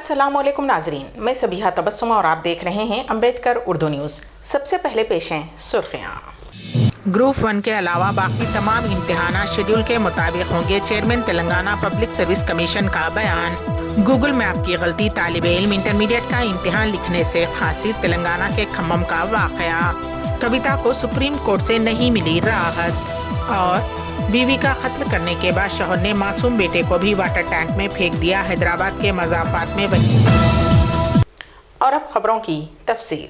अस्सलामुअलैकुम नाजरीन, मैं सबीहा तबस्सुम और आप देख रहे हैं अम्बेडकर उर्दू न्यूज़। सबसे पहले पेश हैं सुर्खियाँ। ग्रुप 1 के अलावा बाकी तमाम इम्तिहानात शेड्यूल के मुताबिक होंगे, chairman Telangana Public Service commission का बयान। गूगल मैप की गलती, तालिब इल्म इंटरमीडिएट का इम्तिहान लिखने से फांसी, तेलंगाना के खम्मम का वाकया। कविता को सुप्रीम कोर्ट से नहीं मिली राहत। और बीवी का कत्ल करने के बाद शौहर ने मासूम बेटे को भी वाटर टैंक में फेंक दिया, हैदराबाद के मज़ाफ़ात में वही। और अब खबरों की तफसील।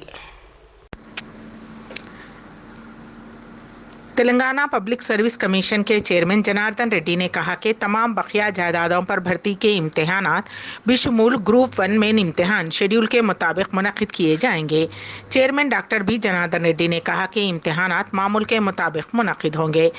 तेलंगाना पब्लिक सर्विस कमीशन के चेयरमैन जनार्दन रेड्डी ने कहा कि तमाम बकिया जायदादों पर भर्ती के इम्तिहानात बिशमूल ग्रुप 1 मेन इम्तिहान शेड्यूल के मुताबिक मुनक़िद किए जाएंगे। Chairman doctor B Janardhan Reddy ने कहा कि इम्तिहानात मामूल के मुताबिक मुनक़िद होंगे।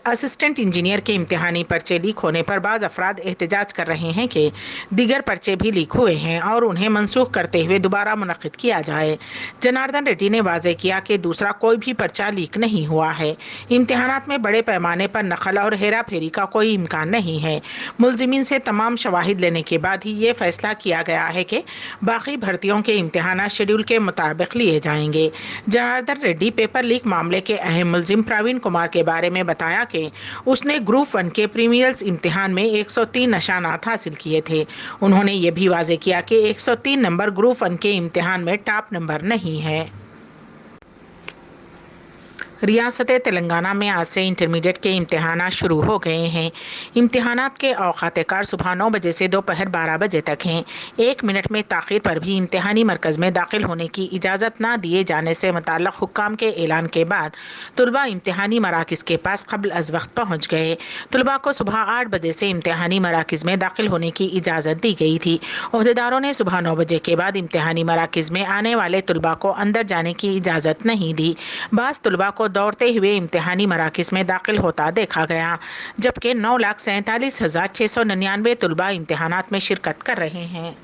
असिस्टेंट इंजीनियर के इम्तिहानी पर्चे लीक होने पर बाज़ अफराद एहतजाज कर रहे हैं कि दीगर पर्चे भी लीक हुए हैं और उन्हें मनसूख करते हुए दोबारा मुनक़िद किया जाए। जनार्दन रेड्डी ने वाज़ेह किया कि दूसरा कोई भी पर्चा लीक नहीं हुआ है। इम्तिहानात में बड़े पैमाने पर नकल और हेरा फेरी का कोई इम्कान नहीं है। मुल्जिमीन से तमाम शवाहिद लेने के बाद ही ये फैसला किया गया है कि बाकी भर्तियों के इम्तिहानात शेड्यूल के मुताबिक लिए जाएंगे। जनार्दन रेड्डी पेपर लीक मामले के अहम मुल्जिम प्रवीण कुमार के बारे में बताया कि उसने ग्रुप 1 के प्रीमियर्स इम्तिहान में 103 निशानात हासिल किए थे। उन्होंने ये भी वाज़ेह किया कि 103 नंबर ग्रुप 1 के इम्तिहान में टॉप नंबर नहीं है। रियासत तेलंगाना में आज से इंटरमीडिएट के इम्तिहानात शुरू हो गए हैं। इम्तिहानात के औकात कार सुबह 9 बजे से दोपहर 12 बजे तक हैं। 1 मिनट में ताख़ीर पर भी इम्तिहानी मरकज़ में दाखिल होने की इजाज़त ना दिए जाने से मुताल्लिक़ हुक्काम के ऐलान के बाद तुलबा इम्तिहानी मराकिज़ के पास क़ब्ल अज़ वक्त पहुँच गए। तुलबा को सुबह 8 बजे से इम्तिहानी मराकिज़ में दाखिल होने की इजाज़त दी गई थी। ओहदेदारों ने सुबह 9 बजे के बाद इम्तिहानी मराकिज़ में आने वाले तुलबा को अंदर जाने की इजाज़त नहीं दी। बाज़ तुलबा को दौड़ते हुए इम्तिहानी मराकिज़ में दाखिल होता देखा गया, जबकि 9,47,699 तुलबा इम्तिहानात में शिरकत कर रहे हैं।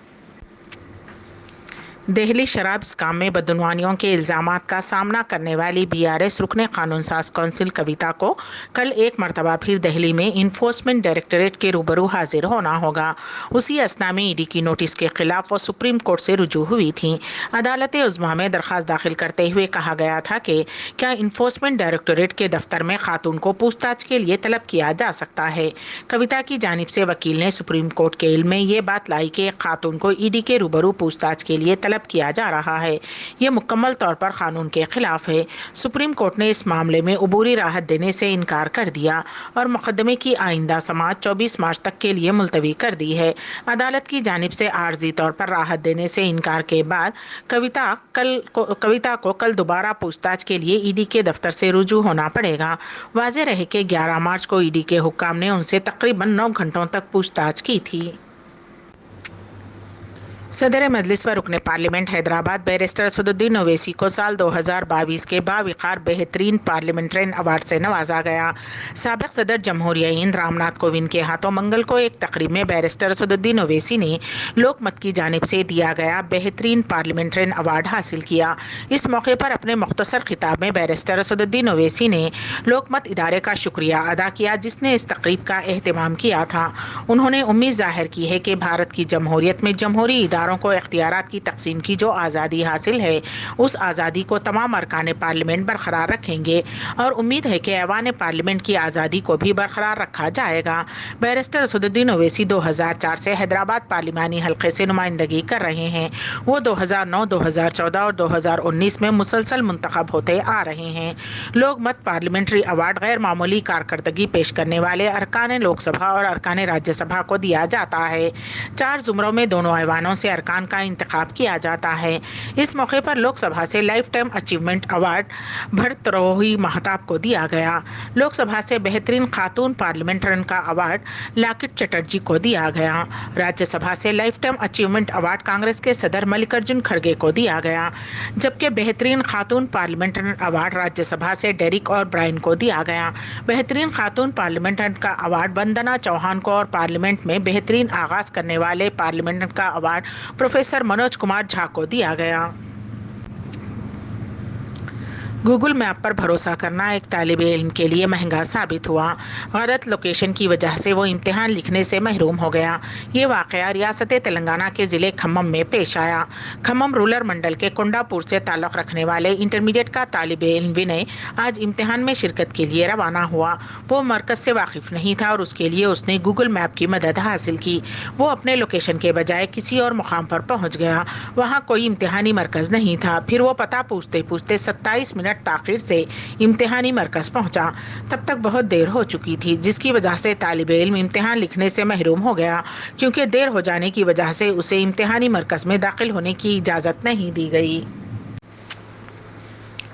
दिल्ली शराब स्काम में बदनवानियों के इल्ज़ामात का सामना करने वाली BRS रुकने कानून साज कौंसिल कविता को कल एक मरतबा फिर दिल्ली में इन्फोर्समेंट डायरेक्टरेट के रूबरू हाजिर होना होगा। उसी असना में ED की नोटिस के खिलाफ वो सुप्रीम कोर्ट से रुजू हुई थी। अदालत उज़्मा में दरख्वास्त दाखिल करते हुए कहा गया था कि क्या इन्फोर्समेंट डायरेक्टरेट के दफ्तर में खातून को पूछताछ के लिए तलब किया जा सकता है। कविता की जानिब से वकील ने सुप्रीम कोर्ट के इल्म में ये बात लाई कि खातून को ED के रूबरू पूछताछ के लिए तलब किया जा रहा है। ये मुकम्मल तौर पर कानून के खिलाफ है। सुप्रीम कोर्ट ने इस मामले में उबूरी राहत देने से इनकार कर दिया और मुकदमे की आइंदा समाअत 24 मार्च तक के लिए मुलतवी कर दी है। अदालत की जानिब से आर्जी तौर पर राहत देने से इनकार के बाद कविता को कल दोबारा पूछताछ के लिए ED के दफ्तर से रुजू होना पड़ेगा। वाज़ेह रहे कि 11 मार्च को ED के हुक्काम ने उनसे तकरीबन 9 घंटों तक पूछताछ की थी। सदर मजलिस व रुकने पार्लियामेंट हैदराबाद बैरिस्टर असदुद्दीन ओवैसी को साल 2022 के बाविकार बेहतरीन पार्लियामेंट्रियन अवार्ड से नवाजा गया। साबिक सदर जमहूरिया हिंद रामनाथ कोविंद के हाथों मंगल को एक तकरीब में बैरिस्टर असदुद्दीन ओवैसी ने लोकमत की जानिब से दिया गया बेहतरीन पार्लियामेंट्रियन अवार्ड हासिल किया। इस मौके पर अपने मुख्तसर खिताब में बैरिस्टर असदुद्दीन ओवैसी ने लोकमत इदारे का शुक्रिया अदा किया, जिसने इस तकरीब का एहतमाम किया था। उन्होंने उम्मीद जाहिर की है कि भारत की जमहूरियत में जमहूरी इदारों को इख्तियारात की तकसीम की जो आज़ादी हासिल है, उस आज़ादी को तमाम अरकान पार्लियामेंट बरकरार रखेंगे और उम्मीद है कि ऐवान पार्लियामेंट की आज़ादी को भी बरकरार रखा जाएगा। बैरिस्टर असदुद्दीन ओवैसी 2004 से हैदराबाद पार्लिमानी हल्के से नुमाइंदगी कर रहे हैं। वो 2009, 2014 और 2019 में मुसलसल मुंतखब होते आ रहे हैं। लोकमत पार्लियामेंट्री अवार्ड गैर मामूली कारकर्दगी पेश करने वाले अरकान लोकसभा और अरकान राज्यसभा को दिया जाता है। 4 जुमरों में दोनों ऐवानों से अरकान का इंतखाब किया जाता है। इस मौके पर लोकसभा से life time achievement award Bhartrihari Mahtab को दिया गया। लोकसभा से बेहतरीन खातून पार्लियामेंट्रियन का अवार्ड लाकिट चटर्जी को दिया गया। राज्यसभा से life time achievement award Congress के सदर मल्लिकार्जुन खड़गे को दिया गया, जबकि बेहतरीन खातून पार्लियामेंट्रियन अवार्ड राज्यसभा से डेरिक और ब्रायन को दिया गया। बेहतरीन खातून पार्लियामेंट्रियन का अवार्ड वंदना चौहान को और पार्लियामेंट में बेहतरीन आगाज करने वाले पार्लियामेंट का अवार्ड प्रोफेसर मनोज कुमार झा को दिया गया। गूगल मैप पर भरोसा करना एक तालिब इल्म के लिए महंगा साबित हुआ। गलत लोकेशन की वजह से वो इम्तिहान लिखने से महरूम हो गया। ये वाक़या रियासत तेलंगाना के ज़िले खम्मम में पेश आया। खम्मम रूरल मंडल के कुंडापुर से ताल्लुक़ रखने वाले इंटरमीडिएट का तालिब इल्म विनय आज इम्तिहान में शिरकत के लिए रवाना हुआ। वो मरकज़ से वाकिफ़ नहीं था और उसके लिए उसने गूगल मैप की मदद हासिल की। वो अपने लोकेशन के बजाय किसी और मुकाम पर पहुँच गया। वहाँ कोई इम्तिहानी मरकज़ नहीं था। फिर वो पता पूछते पूछते 27 मिनट ताख़ीर से इम्तिहानी मरकज़ पहुंचा। तब तक बहुत देर हो चुकी थी, जिसकी वजह से तालिब इल्म इम्तिहान लिखने से महरूम हो गया, क्योंकि देर हो जाने की वजह से उसे इम्तिहानी मरकज़ में दाखिल होने की इजाज़त नहीं दी गई।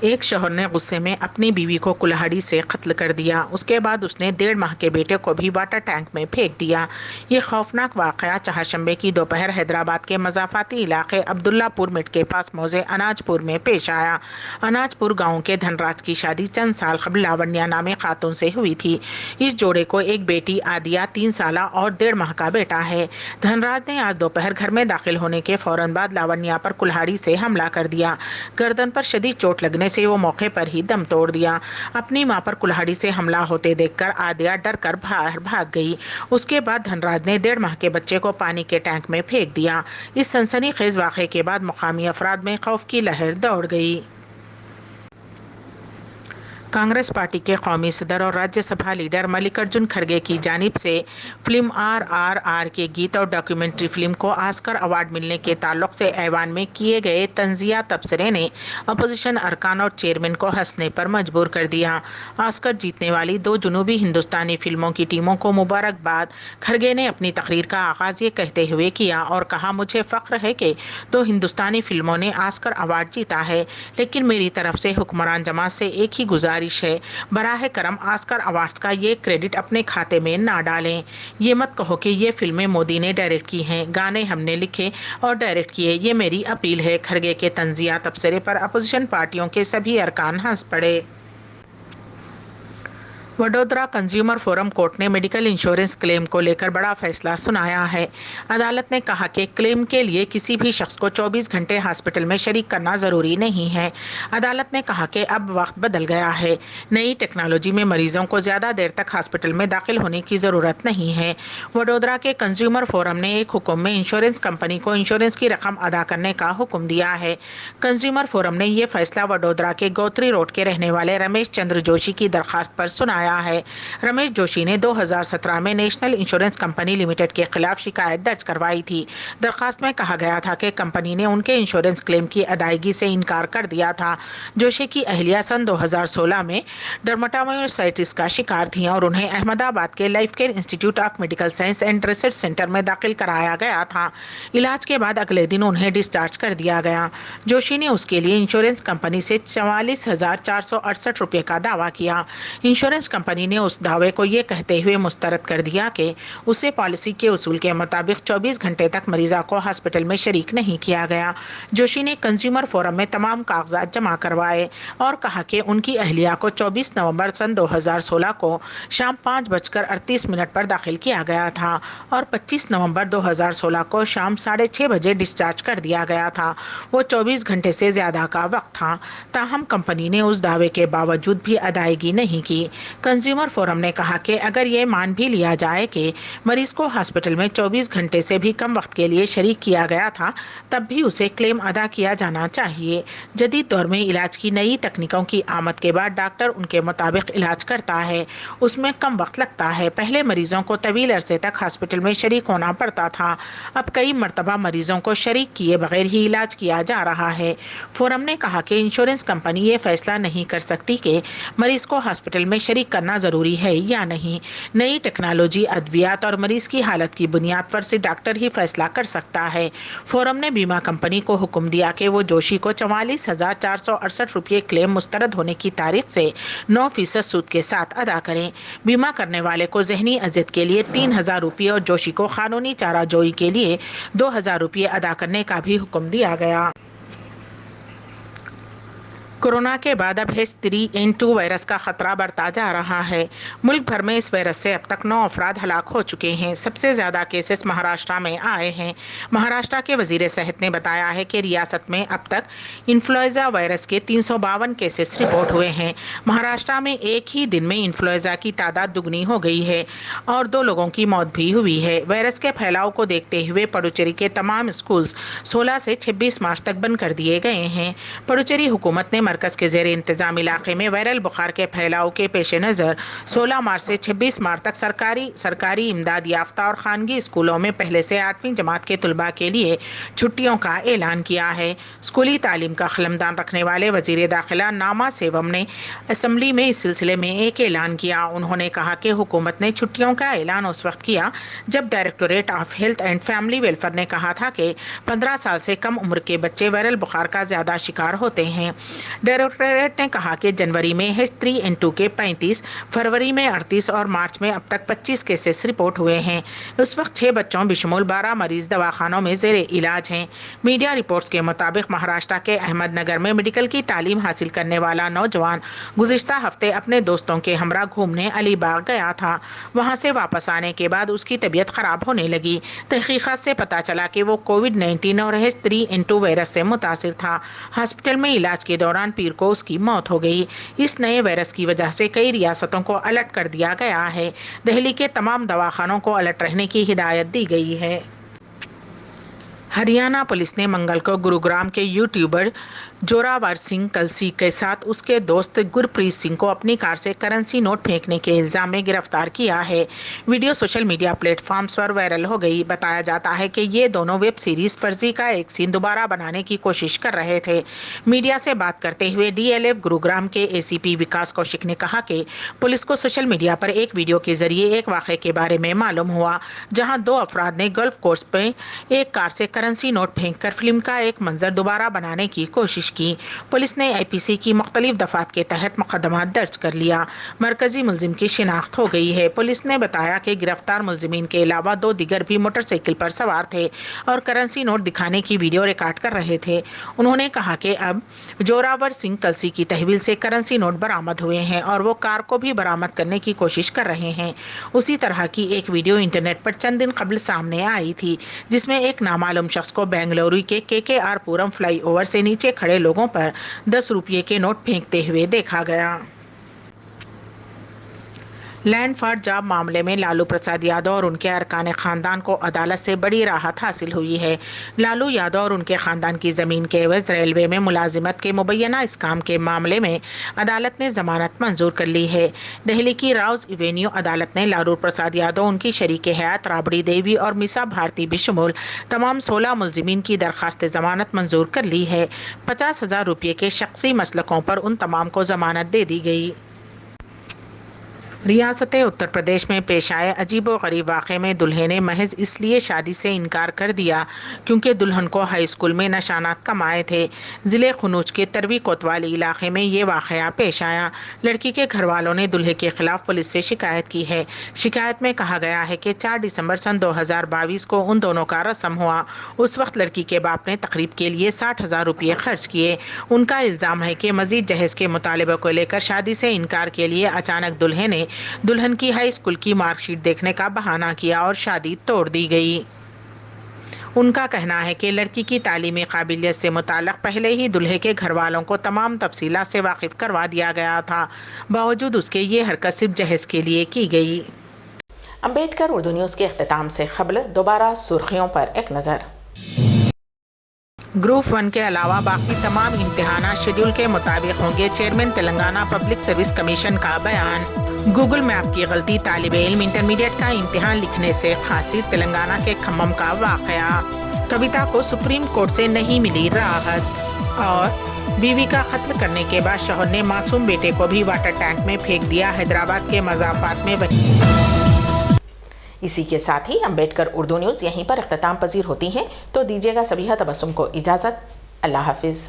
एक शौहर ने गुस्से में अपनी बीवी को कुल्हाड़ी से कत्ल कर दिया। उसके बाद उसने 1.5 माह के बेटे को भी वाटर टैंक में फेंक दिया। ये खौफनाक वाक़या चहाशंबे की दोपहर हैदराबाद के मज़ाफ़ाती इलाके अब्दुल्लापुर मिट के पास मौजे अनाजपुर में पेश आया। अनाजपुर गांव के धनराज की शादी चंद साल कबल लावण्या नामी खातून से हुई थी। इस जोड़े को एक बेटी आदिया 3 साल और 1.5 माह का बेटा है। धनराज ने आज दोपहर घर में दाखिल होने के फौरन बाद लावण्या पर कुल्हाड़ी से हमला कर दिया। गर्दन पर शदीद चोट लगने से वो मौके पर ही दम तोड़ दिया। अपनी मां पर कुल्हाड़ी से हमला होते देखकर आदिया डर कर बाहर भाग गई। उसके बाद धनराज ने 1.5 माह के बच्चे को पानी के टैंक में फेंक दिया। इस सनसनीखेज वाक़े के बाद मुकामी अफराद में खौफ की लहर दौड़ गई। कांग्रेस पार्टी के कौमी सदर और राज्यसभा लीडर मल्लिकार्जुन खड़गे की जानिब से फिल्म RRR के गीत और डॉक्यूमेंट्री फिल्म को ऑस्कर अवार्ड मिलने के ताल्लुक से ऐवान में किए गए तंजिया तबसरे ने अपोजिशन अरकान और चेयरमैन को हंसने पर मजबूर कर दिया। ऑस्कर जीतने वाली 2 जुनूबी हिंदुस्तानी फिल्मों की टीमों को मुबारकबाद। खड़गे ने अपनी तकरीर का आगाज़ ये कहते हुए किया और कहा, मुझे फ़ख्र है कि 2 हिंदुस्तानी फिल्मों ने ऑस्कर अवार्ड जीता है, लेकिन मेरी तरफ से हुक्मरान जमात से एक ही गुजारिश है, बराह करम ऑस्कर अवार्ड्स का ये क्रेडिट अपने खाते में ना डालें। ये मत कहो कि ये फिल्में मोदी ने डायरेक्ट की हैं, गाने हमने लिखे और डायरेक्ट किए। ये मेरी अपील है। खड़गे के तंजिया तबसरे पर अपोजिशन पार्टियों के सभी अरकान हंस पड़े। वडोदरा कंज्यूमर फोरम कोर्ट ने मेडिकल इंश्योरेंस क्लेम को लेकर बड़ा फैसला सुनाया है। अदालत ने कहा कि क्लेम के लिए किसी भी शख्स को 24 घंटे हॉस्पिटल में शरीक करना ज़रूरी नहीं है। अदालत ने कहा कि अब वक्त बदल गया है। नई टेक्नोलॉजी में मरीजों को ज़्यादा देर तक हॉस्पिटल में दाखिल होने की ज़रूरत नहीं है। वडोदरा के कंज्यूमर फोरम ने एक हुक्म में इंश्योरेंस कंपनी को इंश्योरेंस की रकम अदा करने का हुक्म दिया है। कंज्यूमर फोरम ने यह फैसला वडोदरा के गोत्री रोड के रहने वाले रमेश चंद्र जोशी की दरखास्त पर सुनाया है। रमेश जोशी ने 2017 में नेशनल इंश्योरेंस कंपनी लिमिटेड के खिलाफ शिकायत दर्ज करवाई थी। दरखास्त में कहा गया था कि कंपनी ने उनके इंश्योरेंस क्लेम की अदायगी से इनकार कर दिया था। जोशी की अहलिया सन 2016 में डर्मेटोमायोसाइटिस का शिकार थी और उन्हें अहमदाबाद के life care institute of medical science and research centre में दाखिल कराया गया था। इलाज के बाद अगले दिन उन्हें डिस्चार्ज कर दिया गया। जोशी ने उसके लिए इंश्योरेंस कंपनी से 44,468 रुपये का दावा किया। इंश्योरेंस कंपनी ने उस दावे को ये कहते हुए मुस्तरद कर दिया कि उसे पॉलिसी के उसूल के मुताबिक 24 घंटे तक मरीजा को हॉस्पिटल में शरीक नहीं किया गया। जोशी ने कंज्यूमर फोरम में तमाम कागजात जमा करवाए और कहा कि उनकी अहलिया को 24 नवंबर सन 2016 को शाम 5:38 पर दाखिल किया गया था और 25 नवंबर 2016 को शाम 6:30 बजे डिस्चार्ज कर दिया गया था। वो 24 घंटे से ज़्यादा का वक्त था। ताहम कंपनी ने उस दावे के बावजूद भी अदायगी नहीं की। कंज्यूमर फोरम ने कहा कि अगर ये मान भी लिया जाए कि मरीज को हॉस्पिटल में 24 घंटे से भी कम वक्त के लिए शरीक किया गया था, तब भी उसे क्लेम अदा किया जाना चाहिए। जदीद दौर में इलाज की नई तकनीकों की आमद के बाद डॉक्टर उनके मुताबिक इलाज करता है, उसमें कम वक्त लगता है। पहले मरीजों को तवील अरसे तक हॉस्पिटल में शरीक होना पड़ता था, अब कई मरतबा मरीजों को शरीक किए बगैर ही इलाज किया जा रहा है। फोरम ने कहा कि इंश्योरेंस कंपनी ये फैसला नहीं कर सकती कि मरीज को हॉस्पिटल में शरीक करना ज़रूरी है या नहीं। नई टेक्नोलॉजी, अद्वियात और मरीज की हालत की बुनियाद पर से डॉक्टर ही फैसला कर सकता है। फोरम ने बीमा कंपनी को हुक्म दिया कि वो जोशी को 44,468 रुपये क्लेम मुस्तरद होने की तारीख से 9% सूद के साथ अदा करें। बीमा करने वाले को ज़हनी अजियत के लिए 3,000 रुपये और जोशी को कानूनी चाराजोई के लिए 2,000 रुपये अदा करने का भी हुक्म दिया गया। कोरोना के बाद अब H3N2 वायरस का खतरा बढ़ता जा रहा है। मुल्क भर में इस वायरस से अब तक 9 अफराद हलाक हो चुके हैं। सबसे ज्यादा केसेस महाराष्ट्र में आए हैं। महाराष्ट्र के वजीर सेहत ने बताया है कि रियासत में अब तक इन्फ्लुएंजा वायरस के 352 केसेस रिपोर्ट हुए हैं। महाराष्ट्र में एक ही दिन में इन्फ्लुएंजा की तादाद दुगनी हो गई है और 2 लोगों की मौत भी हुई है। वायरस के फैलाव को देखते हुए पुडुचेरी के तमाम स्कूल्स 16 से 26 मार्च तक बंद कर दिए गए हैं। पुडुचेरी हुकूमत ने मरकज के ज़ेरे इंतजाम इलाके में वायरल बुखार के फैलाव के पेश नज़र 16 मार्च से 26 मार्च तक सरकारी इमदाद याफ्ता और खानगी स्कूलों में पहले से 8वीं जमात के तलबा के लिए छुट्टियों का ऐलान किया है। स्कूली तालीम का खलमदान रखने वाले वजीर दाखिला नामा सेवम ने असम्बली में इस सिलसिले में एक ऐलान किया। उन्होंने कहा कि हुकूमत ने छुट्टियों का ऐलान उस वक्त किया जब directorate of health and family welfare ने कहा था कि 15 साल से कम उम्र के बच्चे वायरल बुखार का ज़्यादा शिकार होते हैं। डायरेक्टोरेट ने कहा कि जनवरी में H3N2 के 35, फरवरी में 38 और मार्च में अब तक 25 केसेस रिपोर्ट हुए हैं। उस वक्त 6 बच्चों बिशमूल 12 मरीज दवाखानों में ज़ेरे इलाज हैं। मीडिया रिपोर्ट्स के मुताबिक महाराष्ट्र के अहमदनगर में मेडिकल की तालीम हासिल करने वाला नौजवान गुज़िश्ता हफ्ते अपने दोस्तों के हमरा घूमने अलीबाग गया था। वहां से वापस आने के बाद उसकी तबीयत खराब होने लगी। तहकीकात से पता चला कि वो कोविड-19 और H3N2 वायरस से मुतासिर था। हॉस्पिटल में इलाज के दौरान पीर को उसकी मौत हो गई। इस नए वायरस की वजह से कई रियासतों को अलर्ट कर दिया गया है। दिल्ली के तमाम दवाखानों को अलर्ट रहने की हिदायत दी गई है। हरियाणा पुलिस ने मंगल को गुरुग्राम के यूट्यूबर जोरावर सिंह कलसी के साथ उसके दोस्त गुरप्रीत सिंह को अपनी कार से करेंसी नोट फेंकने के इल्जाम में गिरफ्तार किया है। वीडियो सोशल मीडिया प्लेटफॉर्म्स पर वायरल हो गई। बताया जाता है कि ये दोनों वेब सीरीज फर्जी का एक सीन दोबारा बनाने की कोशिश कर रहे थे। मीडिया से बात करते हुए DLF गुरुग्राम के ACP विकास कौशिक ने कहा कि पुलिस को सोशल मीडिया पर एक वीडियो के जरिए एक वाक़े के बारे में मालूम हुआ जहां 2 अफराद ने गोल्फ कोर्स पर एक कार से करेंसी नोट फेंककर फिल्म का एक मंजर दोबारा बनाने की कोशिश की। पुलिस ने IPC की मुख्तलिफ दफात के तहत मुकदमा दर्ज कर लिया। मरकजी मुलजिम की शिनाख्त हो गई है। पुलिस ने बताया कि गिरफ्तार मुलजिमीन के अलावा 2 दिगर भी मोटरसाइकिल पर सवार थे और करेंसी नोट दिखाने की वीडियो रिकॉर्ड कर रहे थे। उन्होंने कहा कि अब जोरावर सिंह कलसी की तहवील से करेंसी नोट बरामद हुए हैं और वो कार को भी बरामद करने की कोशिश कर रहे हैं। उसी तरह की एक वीडियो इंटरनेट पर चंद दिन कबल सामने आई थी जिसमें एक नामालूम शख्स को बेंगलुरु के KKR पुरम फ्लाईओवर से नीचे खड़े लोगों पर 10 रुपये के नोट फेंकते हुए देखा गया। लैंड फॉर जॉब मामले में लालू प्रसाद यादव और उनके अरकान खानदान को अदालत से बड़ी राहत हासिल हुई है। लालू यादव और उनके खानदान की ज़मीन के एवज रेलवे में मुलाजिमत के मुबैना इस्काम के मामले में अदालत ने ज़मानत मंजूर कर ली है। दिल्ली की राउज एवेन्यू अदालत ने लालू प्रसाद यादव, उनकी शरीक हयात राबड़ी देवी और मिसा भारती बिशमूल तमाम 16 मुलजिमीन की दरख्वास्त ज़मानत मंजूर कर ली है। 50,000 रुपये के शख्सी मसलकों पर उन तमाम को ज़मानत दे दी गई। रियासत उत्तर प्रदेश में पेश आए अजीब व गरीब वाक़े में दुल्हे ने महज इसलिए शादी से इनकार कर दिया क्योंकि दुल्हन को हाई स्कूल में नशानात कम आए थे। ज़िले खनूज के तरवी कोतवाली इलाके में ये वाक़या पेश आया। लड़की के घर वालों ने दुल्हे के खिलाफ पुलिस से शिकायत की है। शिकायत में कहा गया है कि 4 दिसंबर सन 2022 को उन दोनों का रस्म हुआ। उस वक्त लड़की के बाप ने तकरीब के लिए 60,000 रुपये खर्च किए। उनका इल्ज़ाम है कि मज़ीद जहेज़ के मुतालबे को लेकर शादी से इनकार के लिए अचानक दुल्हे ने दुल्हन की हाई स्कूल की मार्कशीट देखने का बहाना किया और शादी तोड़ दी गई। उनका कहना है कि लड़की की तालीमी काबिलियत से मुताल्लिक़ पहले ही दुल्हे के घर वालों को तमाम तफसीलात से वाकिफ़ करवा दिया गया था। बावजूद उसके ये हरकत सिर्फ जहेज़ के लिए की गई। अम्बेडकर उर्दू न्यूज़ के अख्तिताम से ख़बल दोबारा सुर्खियों पर एक नज़र। ग्रुप 1 के अलावा बाकी तमाम इम्तिहानात शेड्यूल के मुताबिक होंगे। Chairman Telangana Public Service commission का बयान। गूगल मैप की गलती, तालिब इल्म इंटरमीडिएट का इम्तिहान लिखने से खासी। तेलंगाना के खम्मम का वाक़या। कविता को सुप्रीम कोर्ट से नहीं मिली राहत। और बीवी का कत्ल करने के बाद शौहर ने मासूम बेटे को भी वाटर टैंक में फेंक दिया। हैदराबाद के मज़ाफ़ात में इसी के साथ ही अम्बेडकर उर्दू न्यूज़ यहीं पर अख्तिताम पजीर होती हैं। तो दीजिएगा सबीहा तबस्सुम को इजाज़त। अल्लाह हाफिज़।